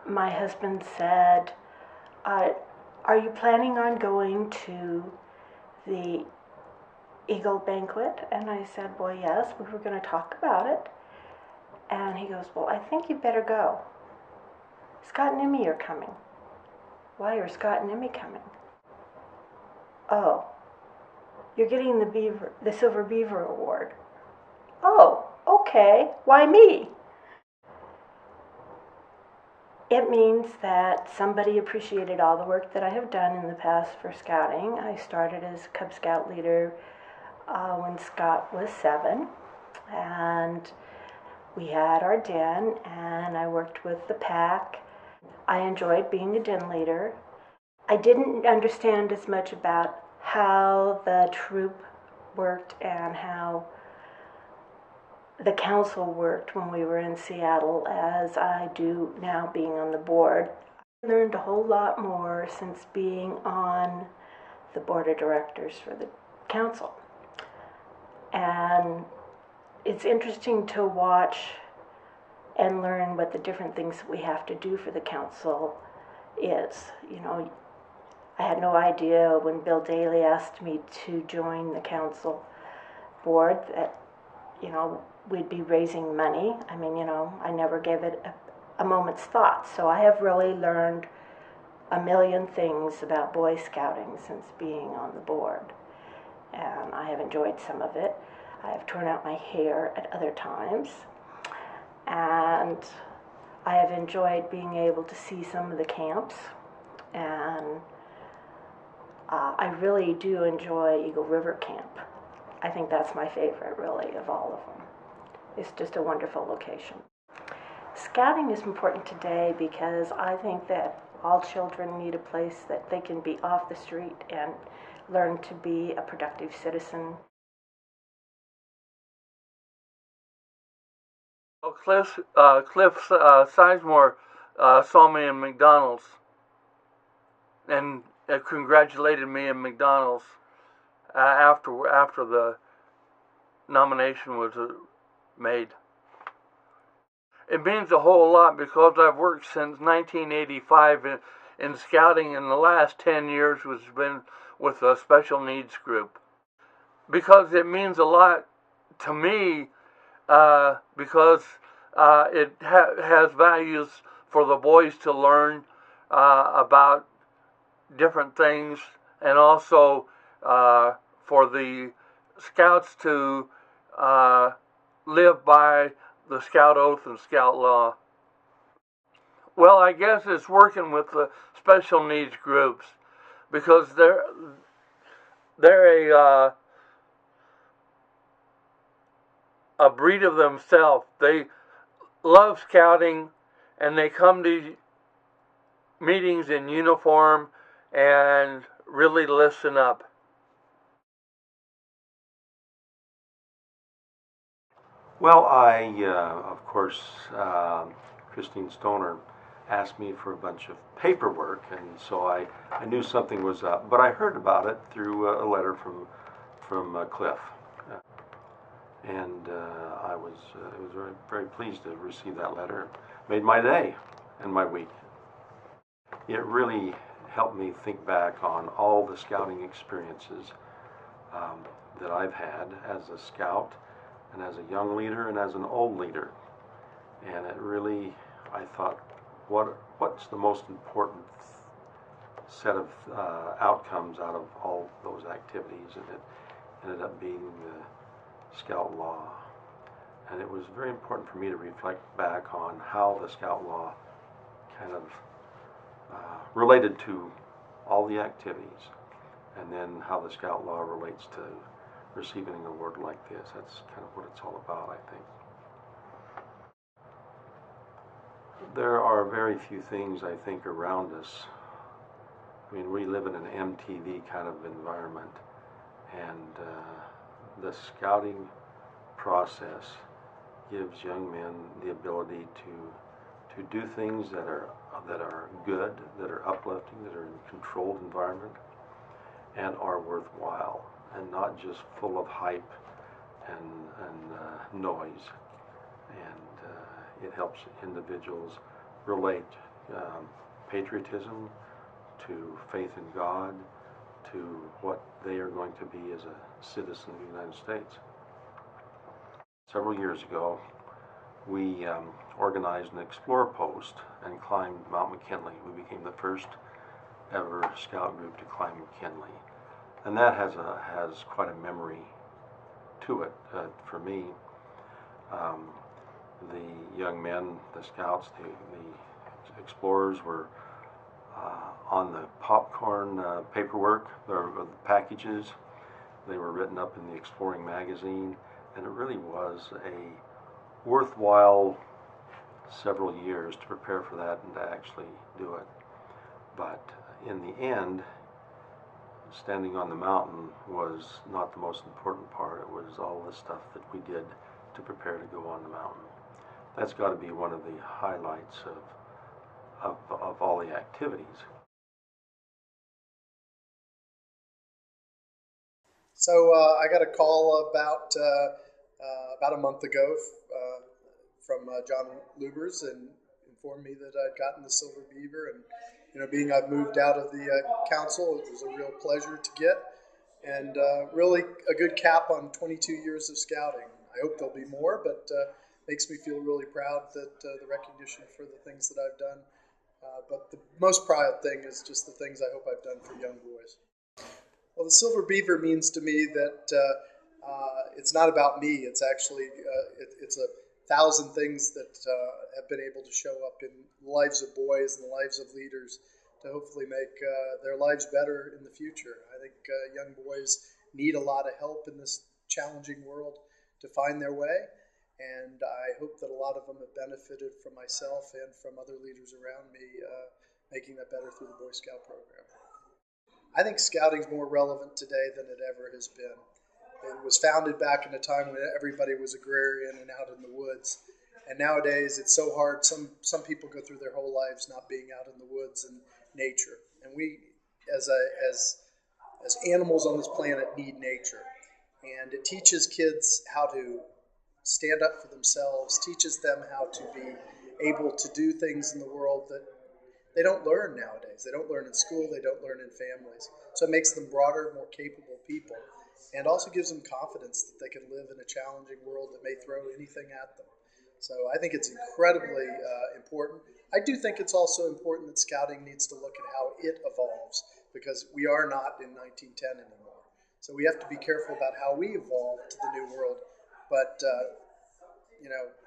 my husband said, uh, are you planning on going to the Eagle banquet? And I said, well, yes, we were going to talk about it. And he goes, well, I think you better go. Scott and Emmy are coming. Why are Scott and Emmy coming? Oh, you're getting the Silver Beaver Award. Oh, okay. Why me? It means that somebody appreciated all the work that I have done in the past for scouting. I started as Cub Scout leader when Scott was 7, and we had our den, and I worked with the pack. I enjoyed being a den leader. I didn't understand as much about how the troop worked and how the council worked when we were in Seattle as I do now being on the board. I learned a whole lot more since being on the board of directors for the council. And it's interesting to watch and learn what the different things that we have to do for the council is. You know, I had no idea when Bill Daly asked me to join the council board that, you know, we'd be raising money. I mean, you know, I never gave it a moment's thought. So I have really learned a million things about Boy Scouting since being on the board. And I have enjoyed some of it. I have torn out my hair at other times. And I have enjoyed being able to see some of the camps. And I really do enjoy Eagle River Camp. I think that's my favorite, really, of all of them. It's just a wonderful location. Scouting is important today because I think that all children need a place that they can be off the street and learn to be a productive citizen. Well, Cliff Sizemore saw me in McDonald's and congratulated me in McDonald's after the nomination was made. It means a whole lot because I've worked since 1985 in scouting, and the last 10 years has been with a special needs group. Because it means a lot to me, because it has values for the boys to learn about different things, and also for the scouts to live by the Scout Oath and Scout Law. Well, I guess it's working with the special needs groups because they're a breed of themselves. They love scouting, and they come to meetings in uniform and really listen up. Well, of course, Christine Stoner asked me for a bunch of paperwork, and so I knew something was up. But I heard about it through a letter from Cliff, and I was very, very pleased to receive that letter. It made my day and my week. It really helped me think back on all the scouting experiences that I've had as a scout, and as a young leader, and as an old leader. And it really, I thought, what's the most important set of outcomes out of all those activities? And it ended up being the Scout Law. And it was very important for me to reflect back on how the Scout Law kind of related to all the activities, and then how the Scout Law relates to receiving an award like this. That's kind of what it's all about, I think. There are very few things, I think, around us. I mean, we live in an MTV kind of environment, and the scouting process gives young men the ability to do things that are good, that are uplifting, that are in a controlled environment, and are worthwhile, and not just full of hype and noise. And it helps individuals relate patriotism, to faith in God, to what they are going to be as a citizen of the United States. Several years ago, we organized an Explorer Post and climbed Mount McKinley. We became the first ever scout group to climb McKinley. And that has quite a memory to it for me. The young men, the scouts, the explorers were on the popcorn paperwork, the packages. They were written up in the Exploring magazine, and it really was a worthwhile several years to prepare for that and to actually do it. But in the end, standing on the mountain was not the most important part. It was all the stuff that we did to prepare to go on the mountain. That's got to be one of the highlights of all the activities. So I got a call about a month ago from John Lubers and informed me that I'd gotten the Silver Beaver, and being I've moved out of the council, it was a real pleasure to get, and really a good cap on 22 years of scouting. I hope there'll be more, but makes me feel really proud that the recognition for the things that I've done. But the most proud thing is just the things I hope I've done for young boys. Well, the Silver Beaver means to me that it's not about me. It's actually it's 1,000 things that have been able to show up in the lives of boys and the lives of leaders to hopefully make their lives better in the future. I think young boys need a lot of help in this challenging world to find their way, and I hope that a lot of them have benefited from myself and from other leaders around me making that better through the Boy Scout program. I think scouting is more relevant today than it ever has been. It was founded back in a time when everybody was agrarian and out in the woods. And nowadays it's so hard. Some people go through their whole lives not being out in the woods and nature. And we, as animals on this planet, need nature. And it teaches kids how to stand up for themselves, teaches them how to be able to do things in the world that they don't learn nowadays. They don't learn in school. They don't learn in families. So it makes them broader, more capable people, and also gives them confidence that they can live in a challenging world that may throw anything at them. So I think it's incredibly important. I do think it's also important that scouting needs to look at how it evolves, because we are not in 1910 anymore. So we have to be careful about how we evolve to the new world. But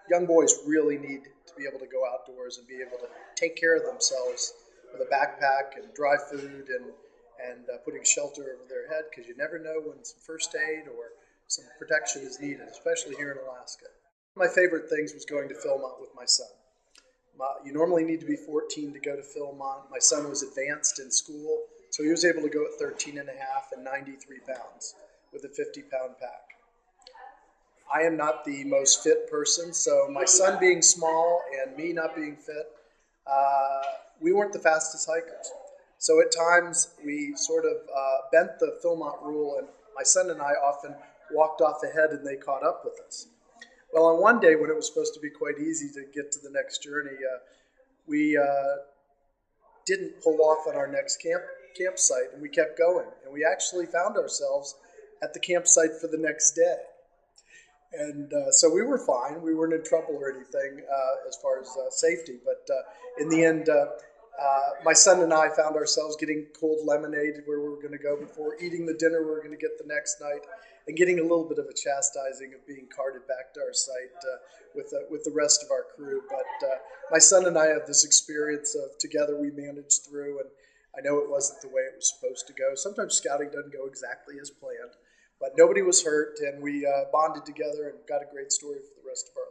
young boys really need to be able to go outdoors and be able to take care of themselves with a backpack and dry food and putting shelter over their head, because you never know when some first aid or some protection is needed, especially here in Alaska. One of my favorite things was going to Philmont with my son. You normally need to be 14 to go to Philmont. My son was advanced in school, so he was able to go at 13 and a half and 93 pounds with a 50-pound pack. I am not the most fit person, so my son being small and me not being fit, we weren't the fastest hikers. So at times we sort of bent the Philmont rule, and my son and I often walked off ahead and they caught up with us. Well, on one day when it was supposed to be quite easy to get to the next journey, we didn't pull off on our next campsite, and we kept going. And we actually found ourselves at the campsite for the next day. And so we were fine. We weren't in trouble or anything as far as safety. But in the end, my son and I found ourselves getting cold lemonade where we were going to go before eating the dinner we were going to get the next night, and getting a little bit of a chastising of being carted back to our site with the rest of our crew. But my son and I have this experience of together we managed through, and I know it wasn't the way it was supposed to go. Sometimes scouting doesn't go exactly as planned. But nobody was hurt, and we bonded together and got a great story for the rest of our